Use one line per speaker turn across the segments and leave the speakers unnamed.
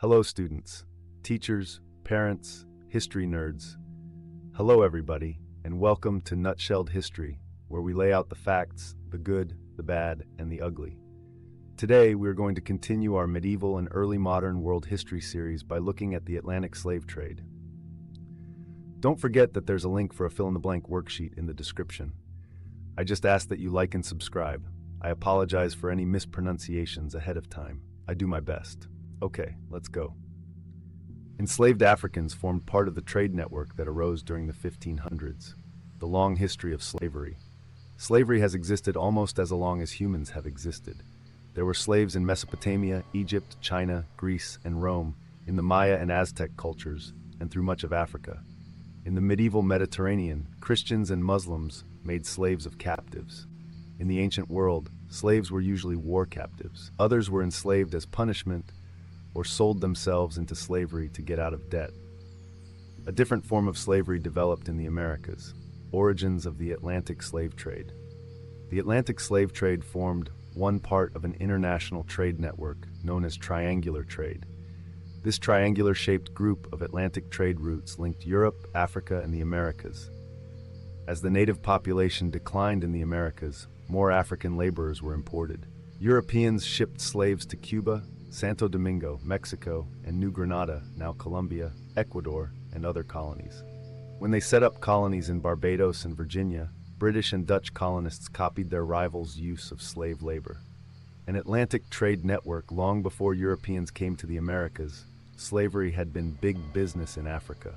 Hello, students, teachers, parents, history nerds. Hello, everybody, and welcome to Nutshelled History, where we lay out the facts, the good, the bad, and the ugly. Today, we're going to continue our medieval and early modern world history series by looking at the Atlantic slave trade. Don't forget that there's a link for a fill-in-the-blank worksheet in the description. I just ask that you like and subscribe. I apologize for any mispronunciations ahead of time. I do my best. Okay, let's go. Enslaved Africans formed part of the trade network that arose during the 1500s. The long history of slavery. Slavery has existed almost as long as humans have existed. There were slaves in Mesopotamia, Egypt, China, Greece, and Rome, in the Maya and Aztec cultures, and through much of Africa. In the medieval Mediterranean, Christians and Muslims made slaves of captives. In the ancient world, slaves were usually war captives. Others were enslaved as punishment or sold themselves into slavery to get out of debt. A different form of slavery developed in the Americas. Origins of the Atlantic slave trade. The Atlantic slave trade formed one part of an international trade network known as triangular trade. This triangular-shaped group of Atlantic trade routes linked Europe, Africa, and the Americas. As the native population declined in the Americas, more African laborers were imported. Europeans shipped slaves to Cuba, Santo Domingo, Mexico, and New Granada, now Colombia, Ecuador, and other colonies. When they set up colonies in Barbados and Virginia, British and Dutch colonists copied their rivals' use of slave labor. An Atlantic trade network long before Europeans came to the Americas, slavery had been big business in Africa.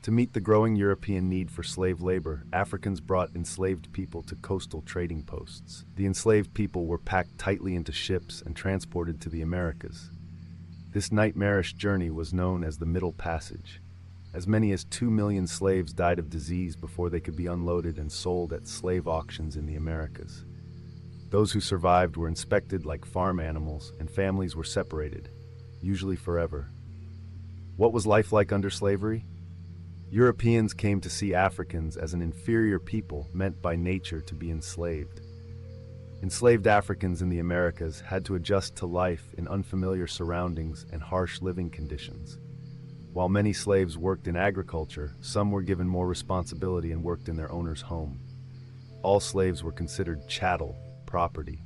To meet the growing European need for slave labor, Africans brought enslaved people to coastal trading posts. The enslaved people were packed tightly into ships and transported to the Americas. This nightmarish journey was known as the Middle Passage. As many as 2 million slaves died of disease before they could be unloaded and sold at slave auctions in the Americas. Those who survived were inspected like farm animals, and families were separated, usually forever. What was life like under slavery? Europeans came to see Africans as an inferior people meant by nature to be enslaved. Enslaved Africans in the Americas had to adjust to life in unfamiliar surroundings and harsh living conditions. While many slaves worked in agriculture, some were given more responsibility and worked in their owner's home. All slaves were considered chattel, property.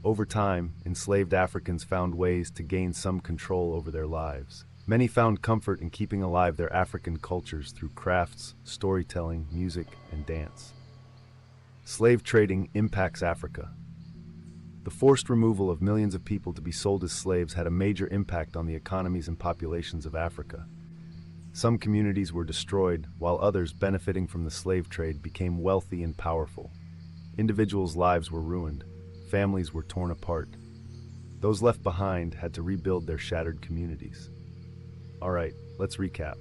Over time, enslaved Africans found ways to gain some control over their lives. Many found comfort in keeping alive their African cultures through crafts, storytelling, music, and dance. Slave trading impacts Africa. The forced removal of millions of people to be sold as slaves had a major impact on the economies and populations of Africa. Some communities were destroyed, while others, benefiting from the slave trade, became wealthy and powerful. Individuals' lives were ruined. Families were torn apart. Those left behind had to rebuild their shattered communities. All right, let's recap.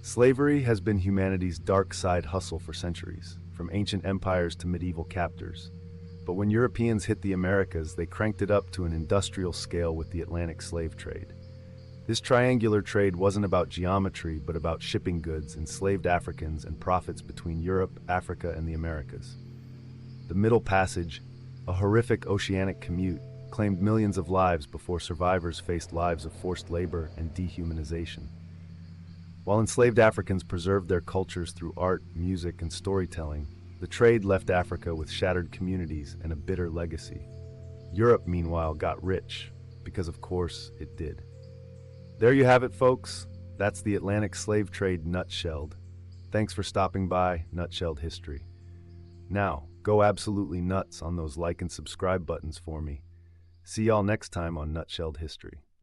Slavery has been humanity's dark side hustle for centuries, from ancient empires to medieval captors. But when Europeans hit the Americas, they cranked it up to an industrial scale with the Atlantic slave trade. This triangular trade wasn't about geometry, but about shipping goods, enslaved Africans, and profits between Europe, Africa, and the Americas. The Middle Passage, a horrific oceanic commute, claimed millions of lives before survivors faced lives of forced labor and dehumanization. While enslaved Africans preserved their cultures through art, music, and storytelling, the trade left Africa with shattered communities and a bitter legacy. Europe, meanwhile, got rich, because of course it did. There you have it, folks. That's the Atlantic slave trade nutshelled. Thanks for stopping by Nutshelled History. Now, go absolutely nuts on those like and subscribe buttons for me. See y'all next time on Nutshelled History.